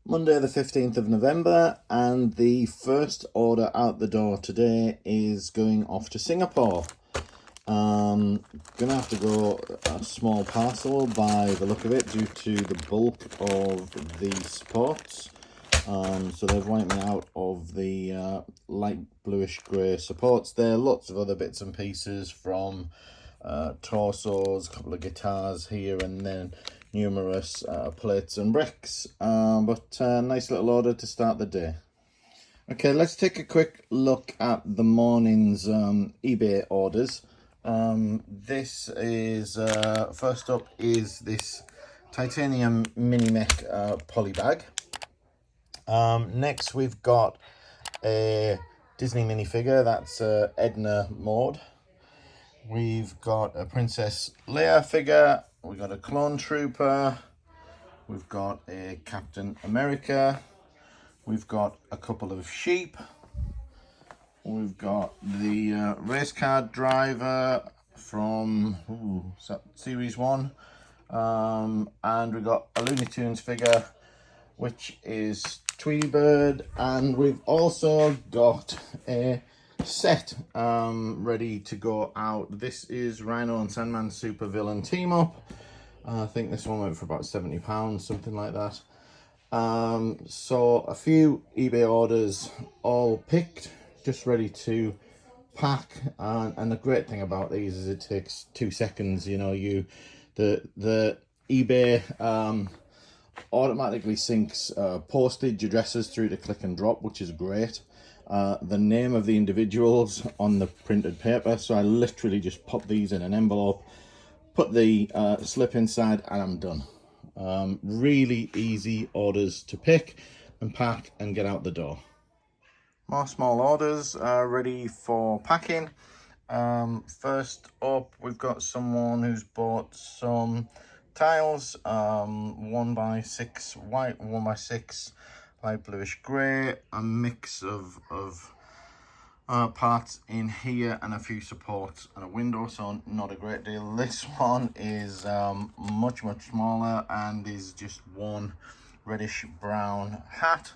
Monday the 15th of November, and the first order out the door today is going off to Singapore. Gonna have to go a small parcel by the look of it due to the bulk of the supports. So they've wiped me out of the light bluish grey supports there. Lots of other bits and pieces from torsos, a couple of guitars here and then numerous plates and bricks, but nice little order to start the day. Okay, let's take a quick look at the morning's eBay orders. This is first up is this titanium mini mech poly bag. Next we've got a Disney minifigure, that's Edna Maude. We've got a Princess Leia figure, we've got a Clone Trooper, we've got a Captain America, we've got a couple of sheep, we've got the race car driver from Series 1, and we've got a Looney Tunes figure, which is Tweety Bird, and we've also got a set ready to go out. This is Rhino and Sandman Super Villain Team Up. I think this one went for about £70, something like that. So a few eBay orders all picked, just ready to pack. And the great thing about these is it takes 2 seconds. You know, the eBay automatically syncs postage addresses through to click and drop, which is great. The name of the individuals on the printed paper, so I literally just pop these in an envelope, put the slip inside, and I'm done. Really easy orders to pick and pack and get out the door. More small orders are ready for packing. First up, we've got someone who's bought some tiles, 1x6 white, 1x6 light bluish grey, a mix of parts in here and a few supports and a window, so not a great deal. This one is much smaller and is just one reddish brown hat,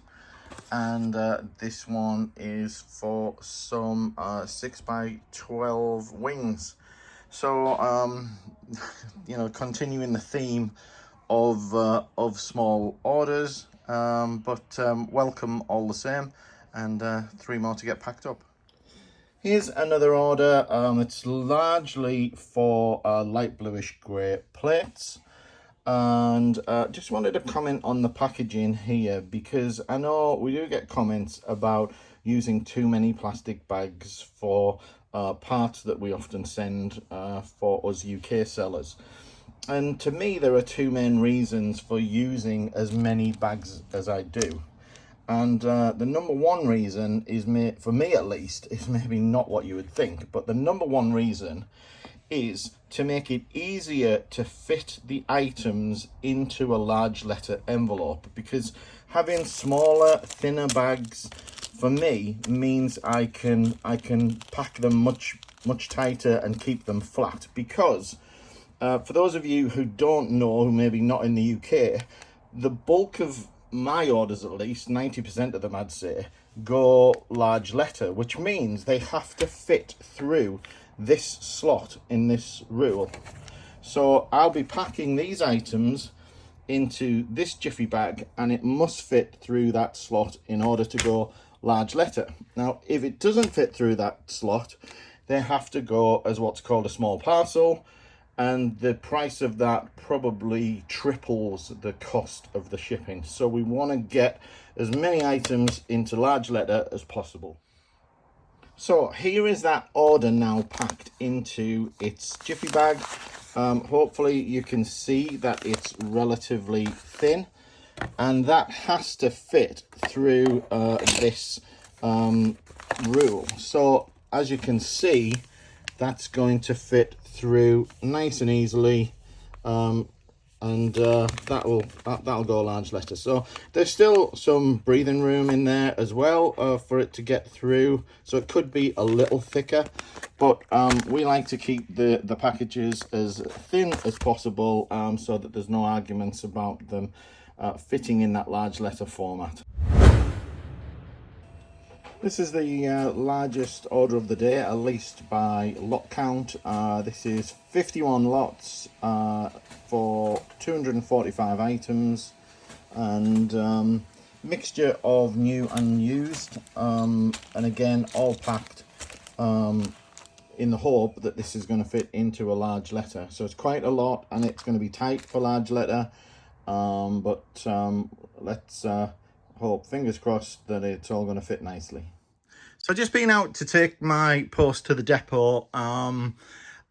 and this one is for some 6x12 wings. So you know, continuing the theme of small orders, but welcome all the same, and 3 more to get packed up. Here's another order. It's largely for light bluish grey plates, and just wanted to comment on the packaging here, because I know we do get comments about using too many plastic bags for parts that we often send for us UK sellers. And to me, there are 2 main reasons for using as many bags as I do. And the number one reason is, for me at least, is maybe not what you would think, but the number one reason is to make it easier to fit the items into a large letter envelope, because having smaller, thinner bags for me means I can pack them much tighter and keep them flat. Because for those of you who don't know, who maybe not in the UK, the bulk of my orders, at least 90% of them I'd say, go large letter, which means they have to fit through this slot in this rule. So I'll be packing these items into this jiffy bag, and it must fit through that slot in order to go large letter. Now, if it doesn't fit through that slot, they have to go as what's called a small parcel, and the price of that probably triples the cost of the shipping. So we want to get as many items into large letter as possible. So here is that order now packed into its jiffy bag. Hopefully you can see that it's relatively thin, and that has to fit through this rule. So as you can see, that's going to fit through nice and easily, and that'll go large letter. So there's still some breathing room in there as well for it to get through, so it could be a little thicker, but we like to keep the packages as thin as possible, so that there's no arguments about them fitting in that large letter format. This is the largest order of the day, at least by lot count. This is 51 lots for 245 items, and mixture of new and used, and again all packed in the hope that this is going to fit into a large letter. So it's quite a lot, and it's going to be tight for large letter, but let's hope, fingers crossed, that it's all going to fit nicely. So I've just been out to take my post to the depot.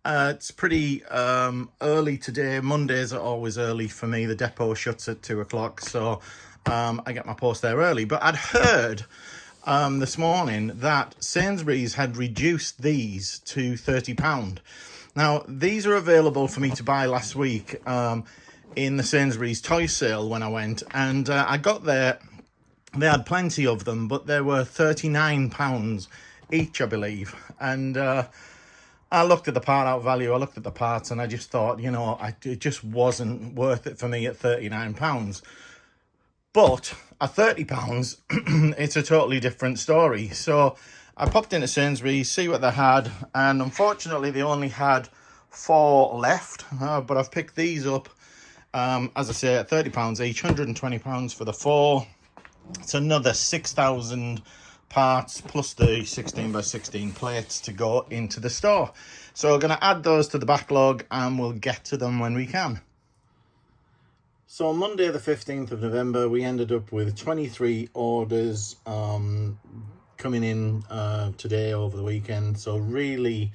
It's pretty early today. Mondays are always early for me. The depot shuts at 2 o'clock, so I get my post there early. But I'd heard this morning that Sainsbury's had reduced these to £30. Now, these are available for me to buy last week in the Sainsbury's toy sale when I went, and I got there. They had plenty of them, but they were £39 each, I believe. And I looked at the part out value, I looked at the parts, and I just thought, you know, it just wasn't worth it for me at £39. But at £30, it's a totally different story. So I popped into Sainsbury's, see what they had, and unfortunately they only had 4 left. But I've picked these up, as I say, at £30 each, £120 for the 4. It's another 6,000 parts plus the 16 by 16 plates to go into the store. So we're going to add those to the backlog, and we'll get to them when we can. So on Monday the 15th of November, we ended up with 23 orders coming in today over the weekend. So really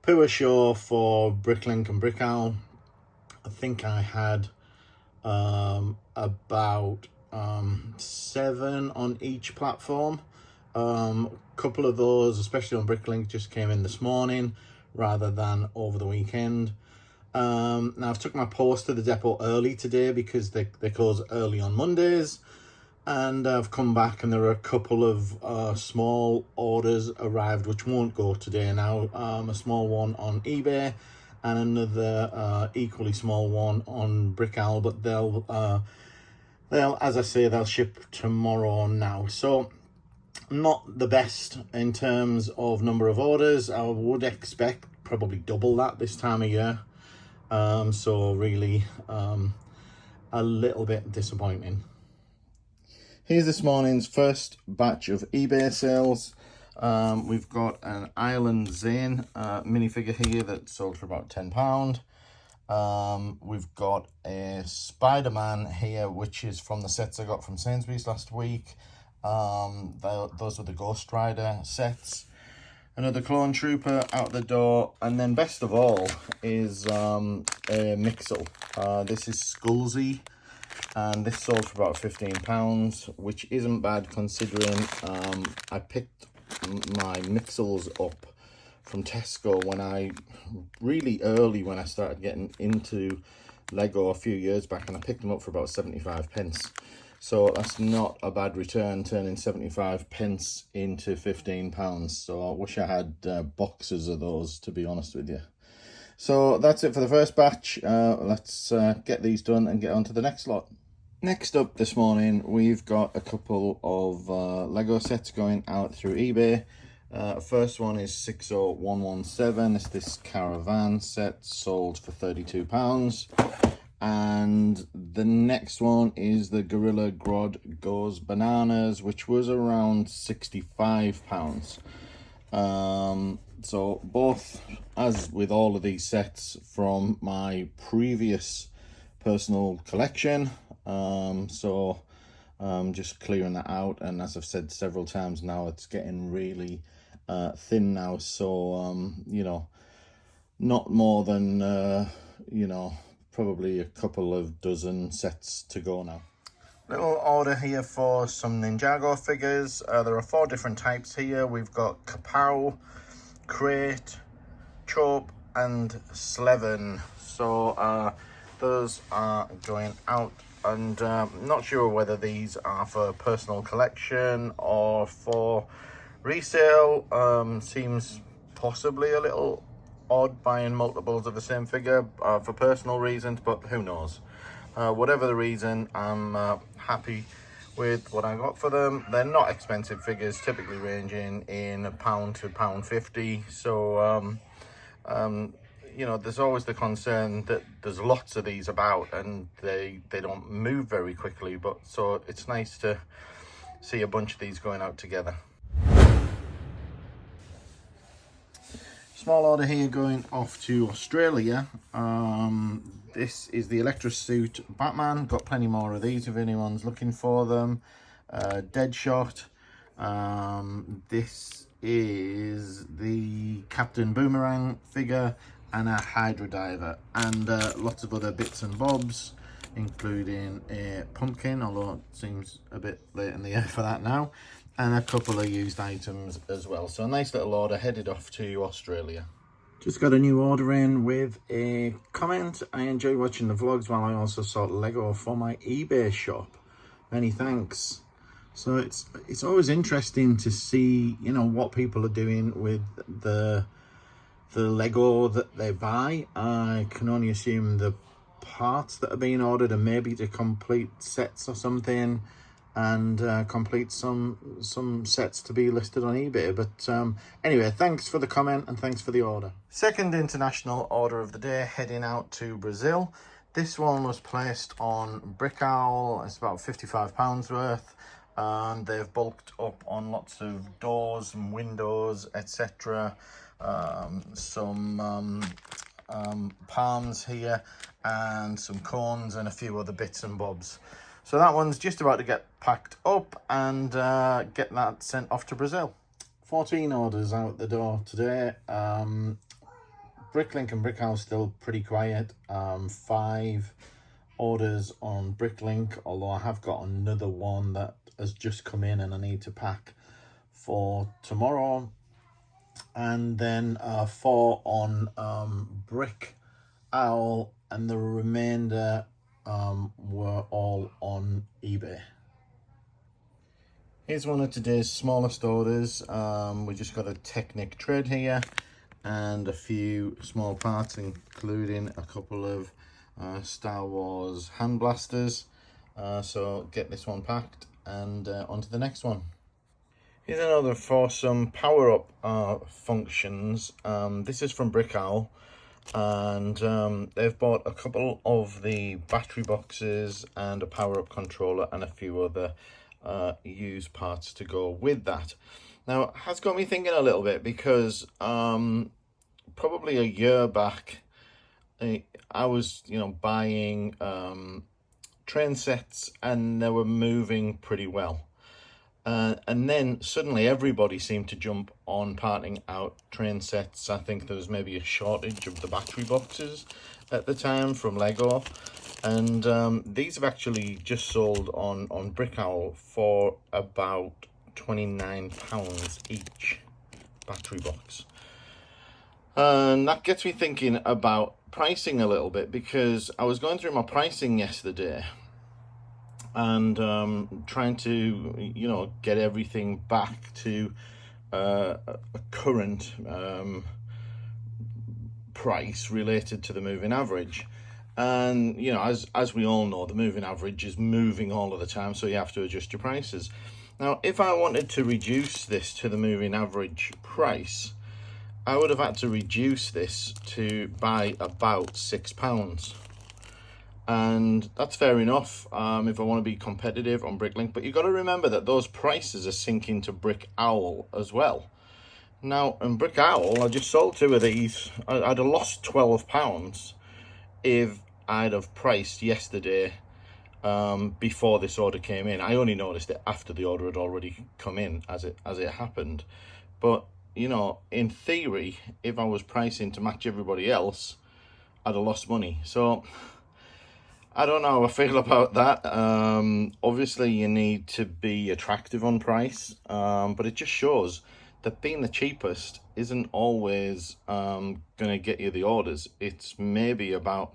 poor show for Bricklink and Brickowl. I think I had about 7 on each platform. Couple of those, especially on Bricklink, just came in this morning rather than over the weekend. Now I've took my post to the depot early today because they close early on Mondays, and I've come back and there are a couple of small orders arrived which won't go today now. A small one on eBay and another equally small one on Brickowl, but they'll, as I say, they'll ship tomorrow now. So not the best in terms of number of orders. I would expect probably double that this time of year. So really a little bit disappointing. Here's this morning's first batch of eBay sales. We've got an Island Zane minifigure here that sold for about £10. We've got a Spider-Man here, which is from the sets I got from Sainsbury's last week. Those were the Ghost Rider sets. Another Clone Trooper out the door, and then best of all is a Mixel. This is Skullsy, and this sold for about £15, which isn't bad considering I picked my Mixels up from Tesco when when I started getting into Lego a few years back, and I picked them up for about 75p. So that's not a bad return, turning 75p into £15. So I wish I had boxes of those, to be honest with you. So that's it for the first batch. Let's get these done and get on to the next lot. Next up this morning, we've got a couple of Lego sets going out through eBay. First one is 60117. It's this caravan set, sold for £32. And the next one is the Gorilla Grodd Goes Bananas, which was around £65. So both, as with all of these sets, from my previous personal collection. Just clearing that out, and as I've said several times now, it's getting really thin now. So you know, not more than probably a couple of dozen sets to go now. Little order here for some Ninjago figures. There are 4 different types here. We've got Kapow, Crate, Chope, and Slevin. So those are going out, and not sure whether these are for personal collection or for resale. Seems possibly a little odd buying multiples of the same figure for personal reasons, but who knows. Whatever the reason, I'm happy with what I got for them. They're not expensive figures, typically ranging in £1 to £1.50. So you know, there's always the concern that there's lots of these about and they don't move very quickly, but so it's nice to see a bunch of these going out together. Small order here going off to Australia. This is the Electra Suit Batman. Got plenty more of these if anyone's looking for them. Deadshot. This is the Captain Boomerang figure and a Hydra Diver, and lots of other bits and bobs, including a pumpkin, although it seems a bit late in the year for that now, and a couple of used items as well. So a nice little order headed off to Australia. Just got a new order in with a comment. I enjoy watching the vlogs while I also sort Lego for my eBay shop. Many thanks. So it's always interesting to see, you know, what people are doing with the Lego that they buy. I can only assume the parts that are being ordered are maybe to complete sets or something, and complete some sets to be listed on eBay. But anyway, thanks for the comment and thanks for the order. Second international order of the day, heading out to Brazil. This one was placed on Brick Owl. It's about £55 worth, and they've bulked up on lots of doors and windows, etc. Some palms here and some cones and a few other bits and bobs. So that one's just about to get packed up and get that sent off to Brazil. 14 orders out the door today. Bricklink and Brickhouse still pretty quiet. 5 orders on Bricklink, although I have got another one that has just come in and I need to pack for tomorrow. And then 4 on Brick Owl, and the remainder were all on eBay. Here's one of today's smallest orders. We just got a Technic tread here and a few small parts, including a couple of Star Wars hand blasters. So get this one packed and on to the next one. Here's another for some power-up functions. This is from Brick Owl, and they've bought a couple of the battery boxes and a power-up controller and a few other used parts to go with that. Now, it has got me thinking a little bit, because probably a year back, I was, you know, buying train sets and they were moving pretty well. And then suddenly everybody seemed to jump on parting out train sets. I think there was maybe a shortage of the battery boxes at the time from Lego. And these have actually just sold on Brick Owl for about £29 each battery box. And that gets me thinking about pricing a little bit, because I was going through my pricing yesterday and trying to, you know, get everything back to a current price related to the moving average. And, you know, as we all know, the moving average is moving all of the time, so you have to adjust your prices. Now, if I wanted to reduce this to the moving average price, I would have had to reduce this to by about £6. And that's fair enough if I want to be competitive on Bricklink, but you've got to remember that those prices are syncing to Brick Owl as well. Now, in Brick Owl, I just sold 2 of these. I'd have lost £12 if I'd have priced yesterday before this order came in. I only noticed it after the order had already come in, as it happened. But, you know, in theory, if I was pricing to match everybody else, I'd have lost money. So I don't know how I feel about that. Obviously, you need to be attractive on price, but it just shows that being the cheapest isn't always going to get you the orders. It's maybe about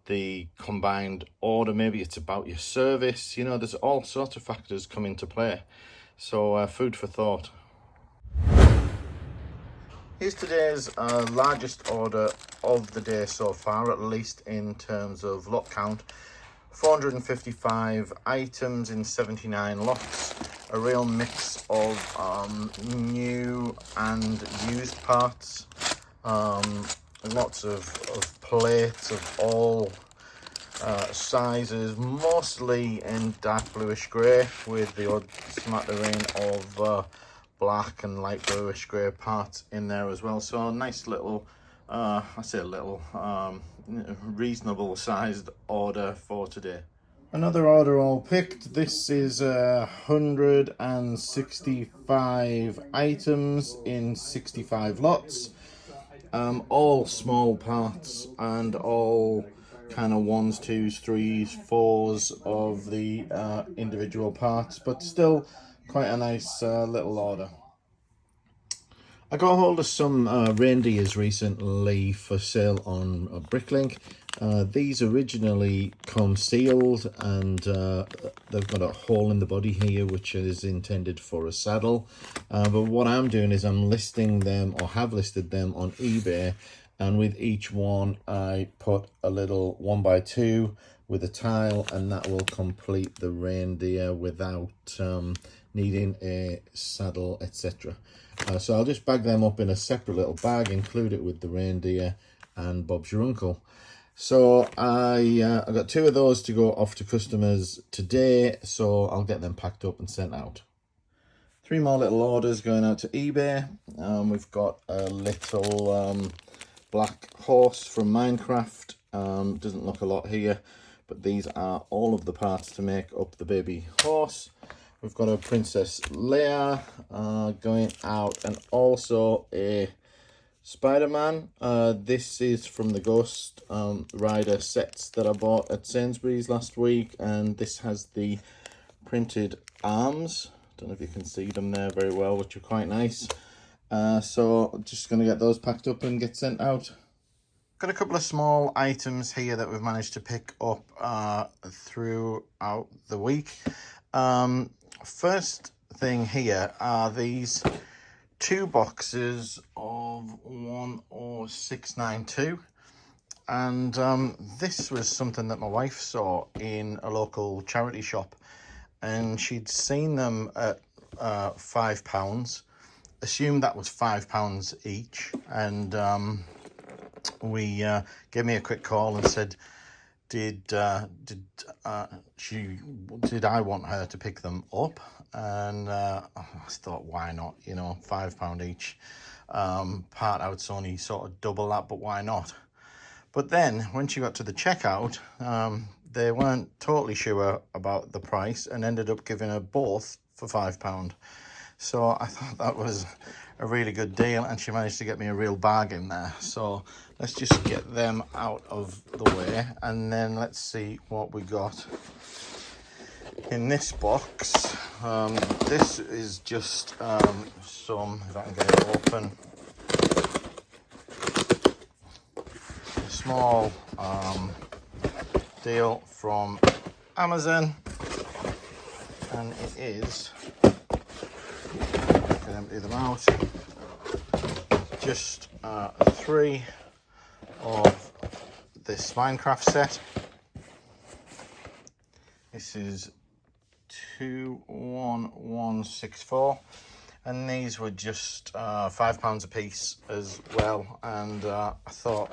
the combined order, maybe it's about your service. You know, there's all sorts of factors come into play. So food for thought. Here's today's largest order of the day so far, at least in terms of lot count. 455 items in 79 lots. A real mix of new and used parts. Lots of plates of all sizes, mostly in dark bluish grey, with the odd smattering of black and light bluish grey parts in there as well. So a nice little, I say little, reasonable sized order for today. Another order all picked. This is 165 items in 65 lots. All small parts and all kind of 1s, 2s, 3s, 4s of the individual parts, but still quite a nice little order. I got hold of some reindeers recently for sale on Bricklink. These originally come sealed, and they've got a hole in the body here which is intended for a saddle. But what I'm doing is I'm listing them, or have listed them, on eBay, and with each one I put a little 1x2 with a tile, and that will complete the reindeer without needing a saddle, etc. So I'll just bag them up in a separate little bag, include it with the reindeer and Bob's Your Uncle. So I got 2 of those to go off to customers today, so I'll get them packed up and sent out. 3 more little orders going out to eBay. We've got a little black horse from Minecraft. Doesn't look a lot here, but these are all of the parts to make up the baby horse. We've got a Princess Leia going out, and also a Spider-Man. This is from the Ghost Rider sets that I bought at Sainsbury's last week, and this has the printed arms. Don't know if you can see them there very well, which are quite nice. So I'm just going to get those packed up and get sent out. Got a couple of small items here that we've managed to pick up throughout the week. First thing here are these 2 boxes of 10692, and this was something that my wife saw in a local charity shop, and she'd seen them at £5, assumed that was £5 each, and gave me a quick call and said, did I want her to pick them up? And I thought, why not? You know, £5 each. Part out's only sort of double that, but why not? But then when she got to the checkout, they weren't totally sure about the price and ended up giving her both for £5. So I thought that was a really good deal, and she managed to get me a real bargain there. So let's just get them out of the way, and then let's see what we got in this box. This is just some, if I can get it open, a small deal from Amazon, and it is, I can empty them out, just 3 of this Minecraft set. This is 21164, and these were just £5 a piece as well, and I thought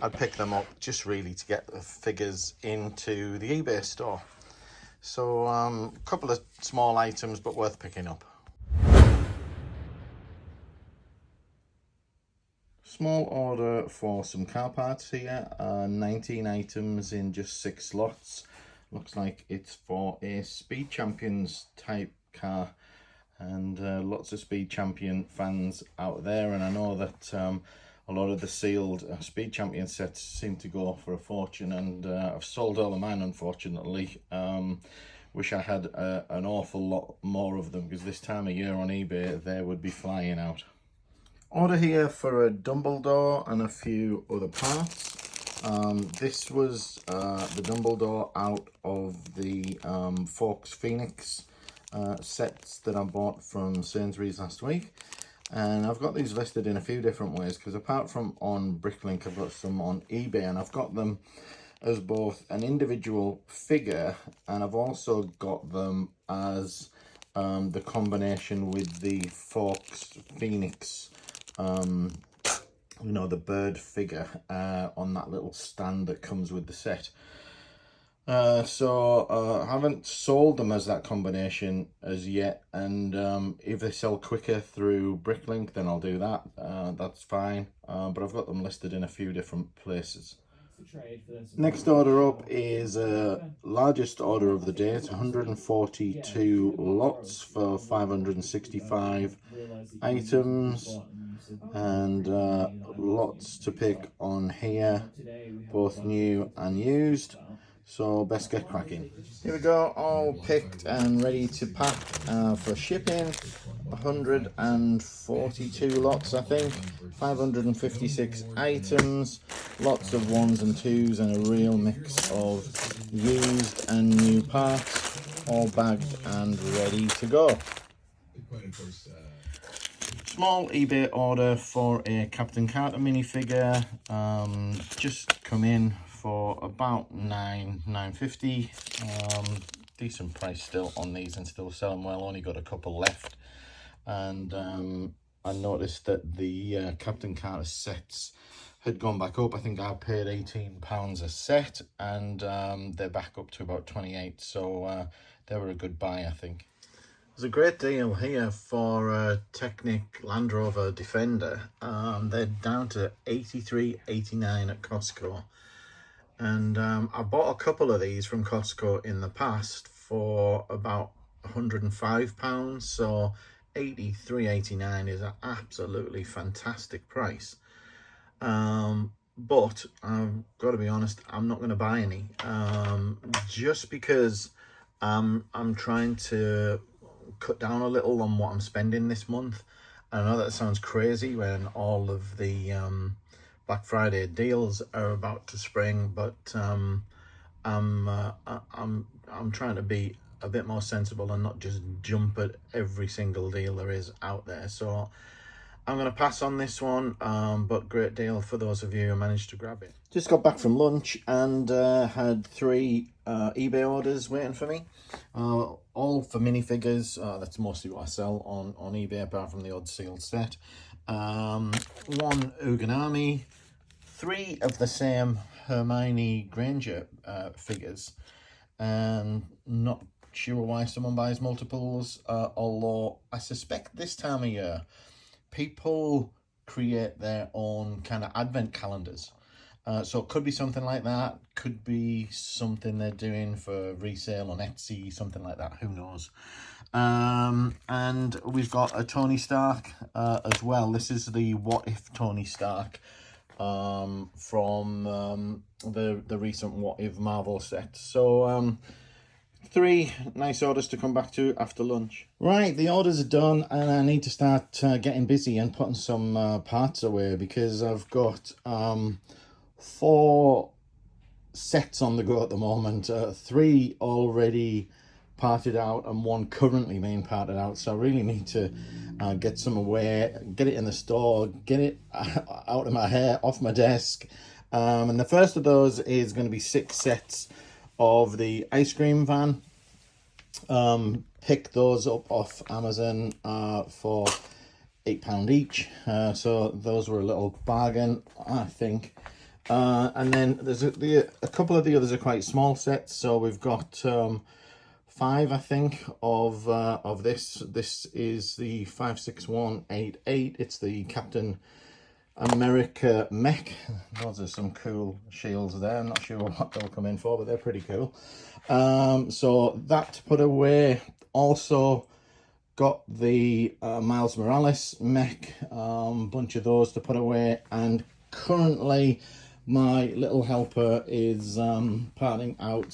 I'd pick them up just really to get the figures into the eBay store. So a couple of small items, but worth picking up. Small order for some car parts here, 19 items in just 6 slots. Looks like it's for a Speed Champions type car, and lots of Speed Champion fans out there, and I know that a lot of the sealed Speed Champion sets seem to go for a fortune, and I've sold all of mine, unfortunately. Wish I had an awful lot more of them, because this time of year on eBay they would be flying out. Order here for a Dumbledore and a few other parts. This was the Dumbledore out of the Forks Phoenix sets that I bought from Sainsbury's last week. And I've got these listed in a few different ways, because apart from on Bricklink, I've got some on eBay, and I've got them as both an individual figure, and I've also got them as the combination with the Forks Phoenix, you know, the bird figure on that little stand that comes with the set. I haven't sold them as that combination as yet, and if they sell quicker through Bricklink, then I'll do that. That's fine, but I've got them listed in a few different places. Next order up is largest order of the day. It's 142 lots for 565 items, and lots to pick on here, both new and used. So best get cracking. Here we go, all picked and ready to pack for shipping. 142 lots, I think, 556 items, lots of ones and twos, and a real mix of used and new parts, all bagged and ready to go. Small eBay order for a Captain Carter minifigure, just come in for about $9.50. Decent price still on these, and still selling well. Only got a couple left, and I noticed that the Captain Carter sets had gone back up. I think I paid £18 a set, and they're back up to about 28, so they were a good buy, I think. There's a great deal here for a Technic Land Rover Defender. They're down to $83.89 at Costco. And I bought a couple of these from Costco in the past for about £105. So $83.89 is an absolutely fantastic price. But I've got to be honest, I'm not going to buy any. Just because I'm trying to cut down a little on what I'm spending this month. I know that sounds crazy when all of the Black Friday deals are about to spring, but I'm trying to be a bit more sensible and not just jump at every single deal there is out there. So I'm going to pass on this one, but great deal for those of you who managed to grab it. Just got back from lunch and had 3 eBay orders waiting for me, all for minifigures. That's mostly what I sell on eBay, apart from the odd sealed set. 1 Uganami, 3 of the same Hermione Granger figures, and not sure why someone buys multiples, although I suspect this time of year people create their own kind of advent calendars. So it could be something like that, could be something they're doing for resale on Etsy, something like that, who knows. And we've got a Tony Stark as well. This is the What If Tony Stark from the recent What If Marvel set. So 3 nice orders to come back to after lunch. Right, the orders are done, and I need to start getting busy and putting some parts away, because I've got 4 sets on the go at the moment. 3 already parted out and 1 currently being parted out, so I really need to get some away, get it in the store, get it out of my hair, off my desk. And the first of those is going to be 6 sets of the ice cream van. Picked those up off Amazon for £8 each, so those were a little bargain, I think. And then there's a couple of the others are quite small sets, so we've got 5, I think, of this. This is the 56188. It's the Captain America mech. Those are some cool shields there. I'm not sure what they'll come in for, but they're pretty cool. So that to put away. Also got the Miles Morales mech, bunch of those to put away, and currently my little helper is parting out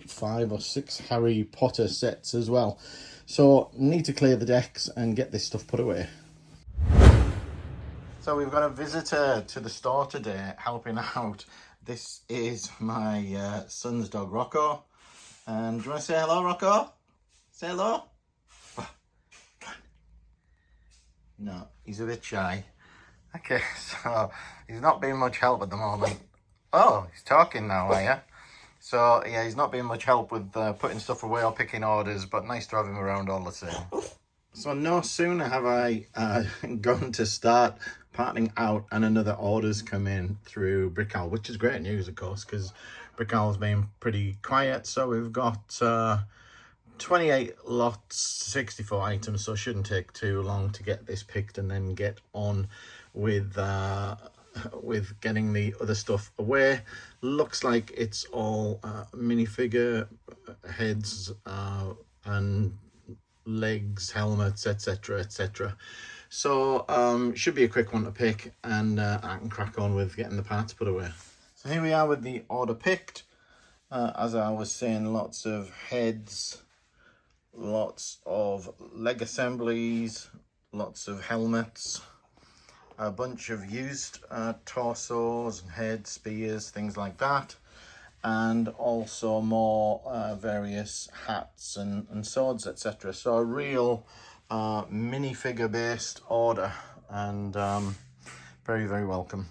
5 or 6 Harry Potter sets as well. So need to clear the decks and get this stuff put away. So we've got a visitor to the store today helping out. This is my son's dog, Rocco. And do you want to say hello, Rocco? Say hello. No, he's a bit shy. Okay, so he's not being much help at the moment. Oh, he's talking now, are you? So, yeah, he's not being much help with putting stuff away or picking orders, but nice to have him around all the same. So no sooner have I gone to start parting out and another order's come in through Brickell, which is great news, of course, because Brickell's been pretty quiet. So we've got 28 lots, 64 items, so it shouldn't take too long to get this picked and then get on with getting the other stuff away. Looks like it's all minifigure heads and legs, helmets, etc, etc. So should be a quick one to pick, and I can crack on with getting the parts put away. So here we are with the order picked. As I was saying, lots of heads, lots of leg assemblies, lots of helmets, a bunch of used torsos and heads, spears, things like that, and also more various hats and swords, etc. So a real minifigure based order, and very, very welcome.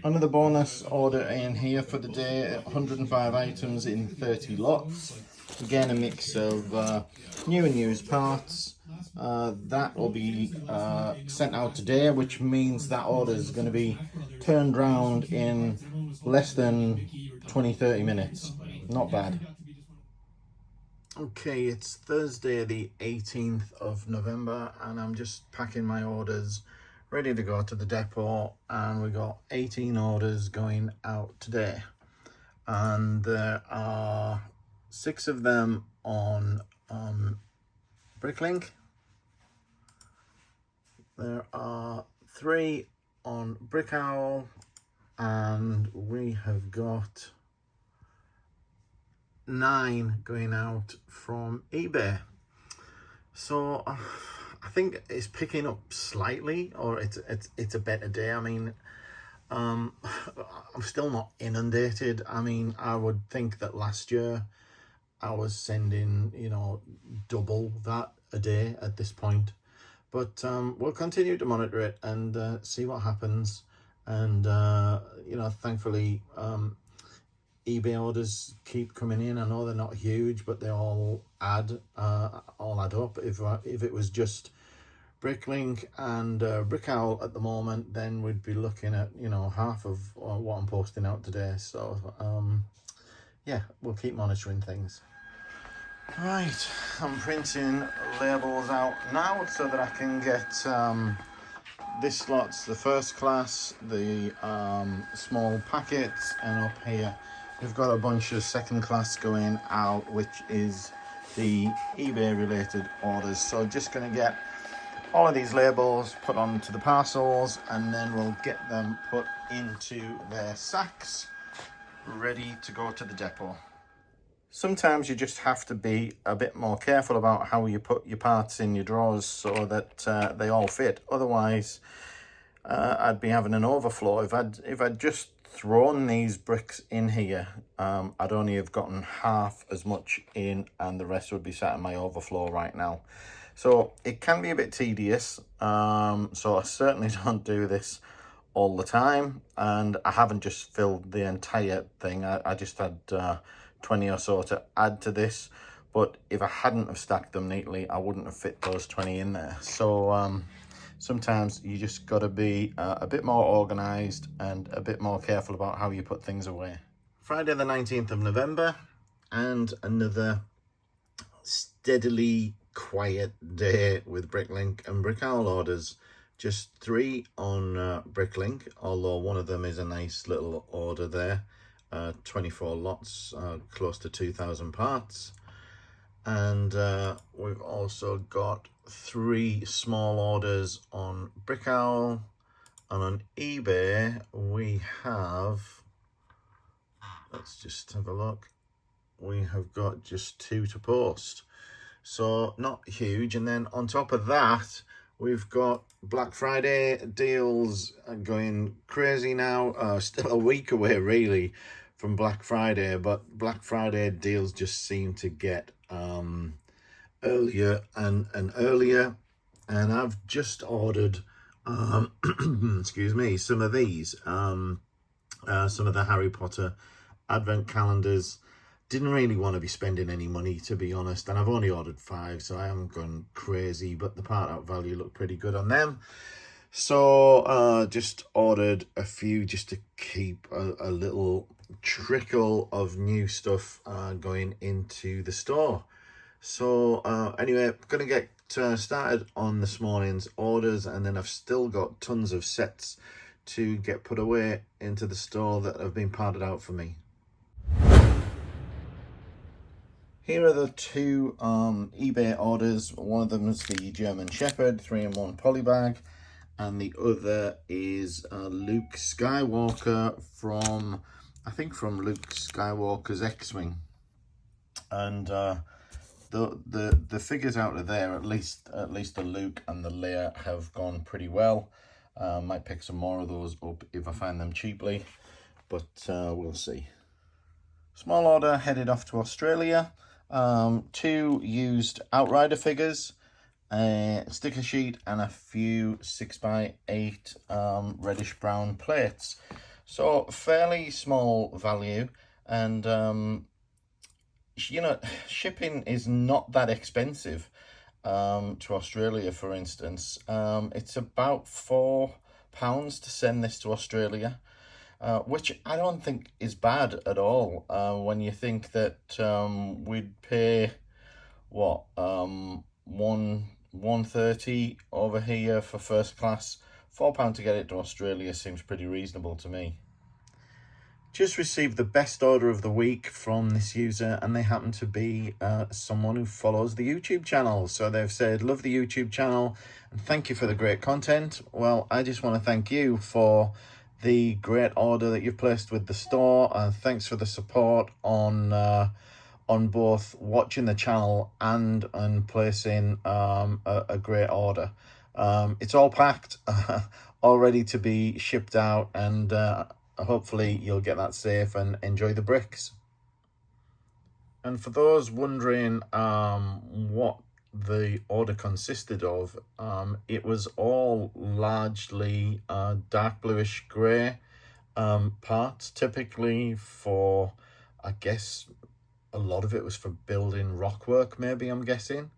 Another bonus order in here for the day, 105 items in 30 lots. Again, a mix of new and used parts. That will be sent out today, which means that order is going to be turned round in less than 20-30 minutes. Not bad. Okay, it's Thursday the 18th of November, and I'm just packing my orders ready to go to the depot, and we got 18 orders going out today, and there are 6 of them on Bricklink. There are 3 on Brickowl, and we have got 9 going out from eBay. So I think it's picking up slightly, or it's a better day. I mean, I'm still not inundated. I mean, I would think that last year I was sending, you know, double that a day at this point. But we'll continue to monitor it and see what happens. And, you know, thankfully, eBay orders keep coming in. I know they're not huge, but they all add up. If it was just Bricklink and Brickowl at the moment, then we'd be looking at, you know, half of what I'm posting out today. So yeah, we'll keep monitoring things. Right, I'm printing labels out now so that I can get this lot's the first class, the small packets, and up here we've got a bunch of second class going out, which is the eBay related orders. So just going to get all of these labels put onto the parcels, and then we'll get them put into their sacks ready to go to the depot. Sometimes you just have to be a bit more careful about how you put your parts in your drawers so that they all fit. Otherwise, I'd be having an overflow. If I'd just thrown these bricks in here, I'd only have gotten half as much in, and the rest would be sat in my overflow right now. So it can be a bit tedious. So I certainly don't do this all the time, and I haven't just filled the entire thing. I just had 20 or so to add to this, but if I hadn't have stacked them neatly, I wouldn't have fit those 20 in there. So sometimes you just got to be a bit more organized and a bit more careful about how you put things away. Friday the 19th of November, and another steadily quiet day with Bricklink and Brickowl orders. Just 3 on Bricklink, although one of them is a nice little order there. 24 lots, close to 2,000 parts. And we've also got 3 small orders on Brickowl, and on eBay we have, let's just have a look, we have got just 2 to post, so not huge. And then on top of that, we've got Black Friday deals going crazy now. Still a week away really from Black Friday, but Black Friday deals just seem to get earlier and earlier. And I've just ordered excuse me, some of these. some of the Harry Potter advent calendars. Didn't really want to be spending any money, to be honest, and I've only ordered 5, so I haven't gone crazy, but the part out value looked pretty good on them. So just ordered a few just to keep a little trickle of new stuff going into the store. So anyway, gonna get started on this morning's orders, and then I've still got tons of sets to get put away into the store that have been parted out for me. Here are the 2 eBay orders. One of them is the German Shepherd 3-in-1 polybag, and the other is Luke Skywalker from, I think from Luke Skywalker's X-Wing. And the figures out of there, at least the Luke and the Leia, have gone pretty well. Might pick some more of those up if I find them cheaply, but we'll see. Small order headed off to Australia. 2 used Outrider figures, a sticker sheet, and a few 6x8 reddish brown plates. So fairly small value, and you know, shipping is not that expensive to Australia, for instance. It's about £4 to send this to Australia. Which I don't think is bad at all, when you think that we'd pay what, $130 over here for first class. £4 to get it to Australia seems pretty reasonable to me. Just received the best order of the week from this user, and they happen to be someone who follows the YouTube channel. So they've said, love the YouTube channel and thank you for the great content. Well, I just want to thank you for the great order that you've placed with the store, and thanks for the support on both watching the channel and placing a great order. It's all packed, all ready to be shipped out, and hopefully you'll get that safe and enjoy the bricks. And for those wondering what the order consisted of, it was all largely dark bluish grey parts, typically for, I guess a lot of it was for building rock work, maybe, I'm guessing,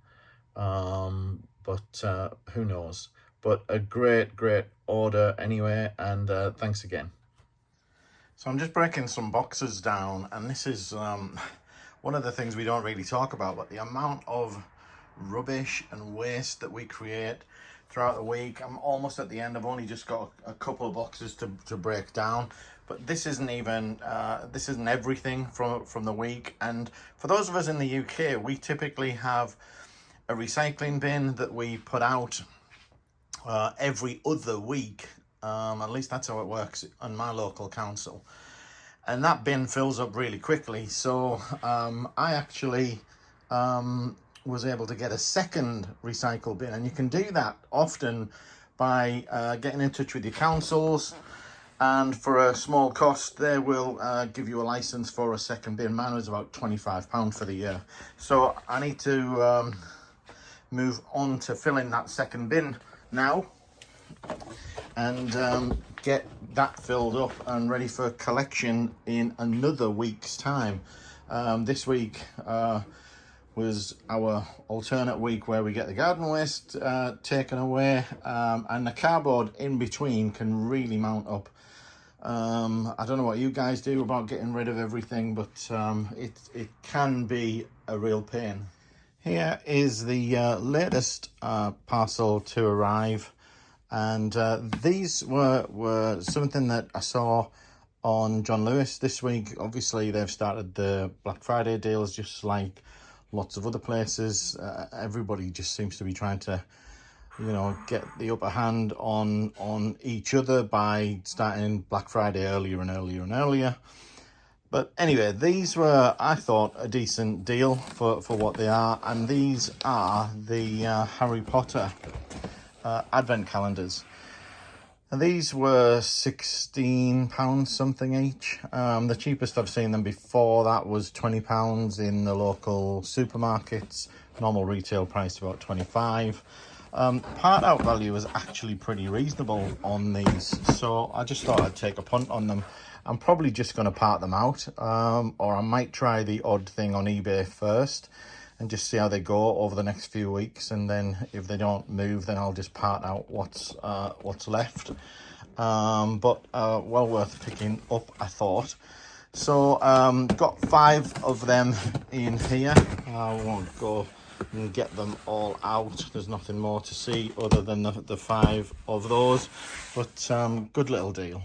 but who knows. But a great order anyway, and thanks again. So I'm just breaking some boxes down, and this is one of the things we don't really talk about, but the amount of rubbish and waste that we create throughout the week. I'm almost at the end. I've only just got a couple of boxes to break down, but this isn't even this isn't everything from the week. And for those of us in the UK, we typically have a recycling bin that we put out every other week. At least that's how it works on my local council, and that bin fills up really quickly. So I actually was able to get a second recycle bin, and you can do that often by getting in touch with your councils, and for a small cost they will give you a license for a second bin. Mine was about £25 for the year, so I need to move on to filling that second bin now and get that filled up and ready for collection in another week's time. This week was our alternate week where we get the garden waste taken away, and the cardboard in between can really mount up. I don't know what you guys do about getting rid of everything, but it can be a real pain. Here is the latest parcel to arrive, and these were something that I saw on John Lewis this week. Obviously they've started the Black Friday deals just like lots of other places. Everybody just seems to be trying to, you know, get the upper hand on each other by starting Black Friday earlier and earlier and earlier. But anyway, these were, I thought, a decent deal for what they are, and these are the Harry Potter advent calendars. And these were £16 something each. The cheapest I've seen them before that was £20 in the local supermarkets. Normal retail price about £25. Part out value is actually pretty reasonable on these, so I just thought I'd take a punt on them. I'm probably just going to part them out, or I might try the odd thing on eBay first and just see how they go over the next few weeks, and then if they don't move, then I'll just part out what's left. But well worth picking up, I thought. So got 5 of them in here. I won't go and get them all out. There's nothing more to see other than the 5 of those, but good little deal.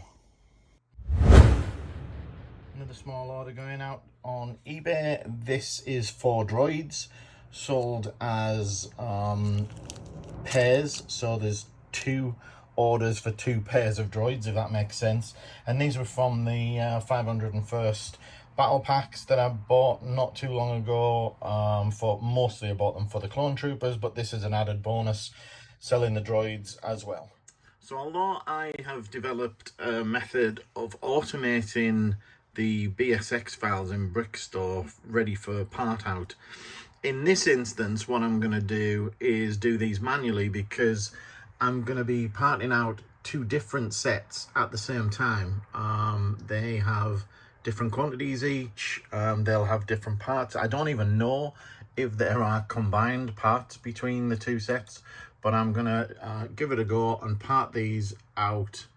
Another small order going out on eBay. This is 4 droids sold as pairs, so there's 2 orders for 2 pairs of droids, if that makes sense. And these were from the 501st battle packs that I bought not too long ago. For mostly I bought them for the clone troopers, but this is an added bonus, selling the droids as well. So although I have developed a method of automating the BSX files in Brickstore ready for part out, in this instance what I'm going to do is do these manually, because I'm going to be parting out 2 different sets at the same time. They have different quantities each. They'll have different parts. I don't even know if there are combined parts between the 2 sets, but I'm going to give it a go and part these out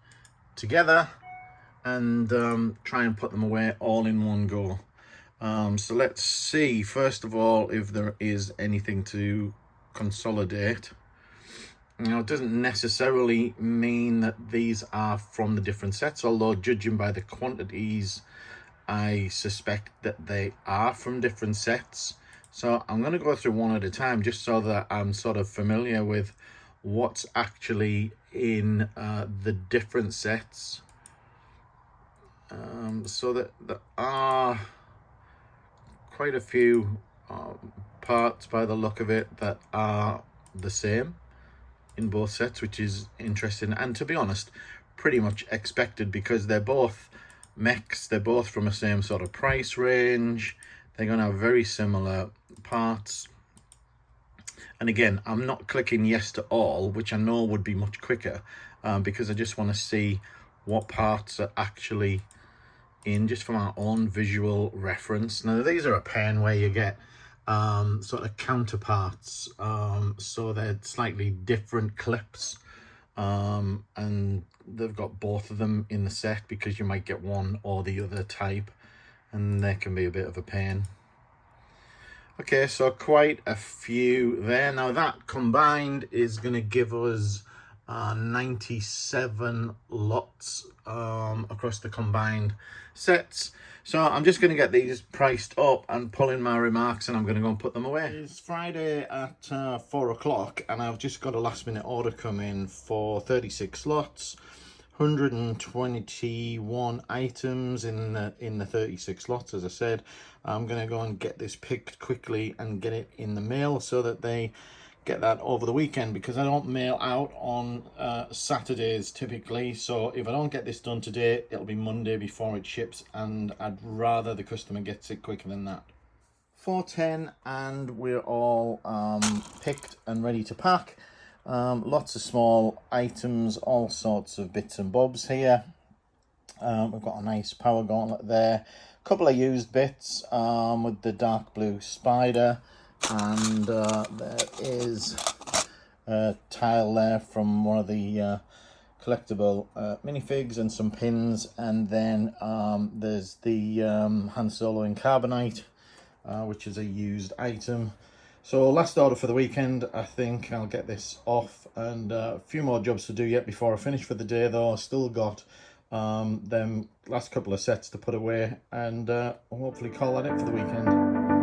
together and try and put them away all in one go. So let's see, first of all, if there is anything to consolidate. Now, it doesn't necessarily mean that these are from the different sets, although judging by the quantities, I suspect that they are from different sets. So I'm going to go through one at a time, just so that I'm sort of familiar with what's actually in the different sets. So that there are quite a few parts by the look of it that are the same in both sets, which is interesting, and to be honest, pretty much expected, because they're both mechs, they're both from the same sort of price range, they're going to have very similar parts. And again, I'm not clicking yes to all, which I know would be much quicker, because I just want to see what parts are actually in, just from our own visual reference. Now, these are a pain where you get sort of counterparts, so they're slightly different clips, and they've got both of them in the set, because you might get one or the other type, and they can be a bit of a pain. Okay, so quite a few there. Now that combined is going to give us 97 lots across the combined sets. So I'm just going to get these priced up and pull in my remarks, and I'm going to go and put them away. It's Friday at 4 o'clock, and I've just got a last minute order come in for 36 lots, 121 items in the 36 lots. As I said, I'm going to go and get this picked quickly and get it in the mail so that they get that over the weekend, because I don't mail out on Saturdays typically. So if I don't get this done today, it'll be Monday before it ships, and I'd rather the customer gets it quicker than that. 4:10 and we're all picked and ready to pack. Lots of small items, all sorts of bits and bobs here. We've got a nice power gauntlet there, a couple of used bits with the dark blue spider, and there is a tile there from one of the collectible minifigs, and some pins, and then there's the Han Solo in carbonite, which is a used item. So last order for the weekend. I think I'll get this off, and a few more jobs to do yet before I finish for the day though. Still got them last couple of sets to put away, and hopefully call that it for the weekend.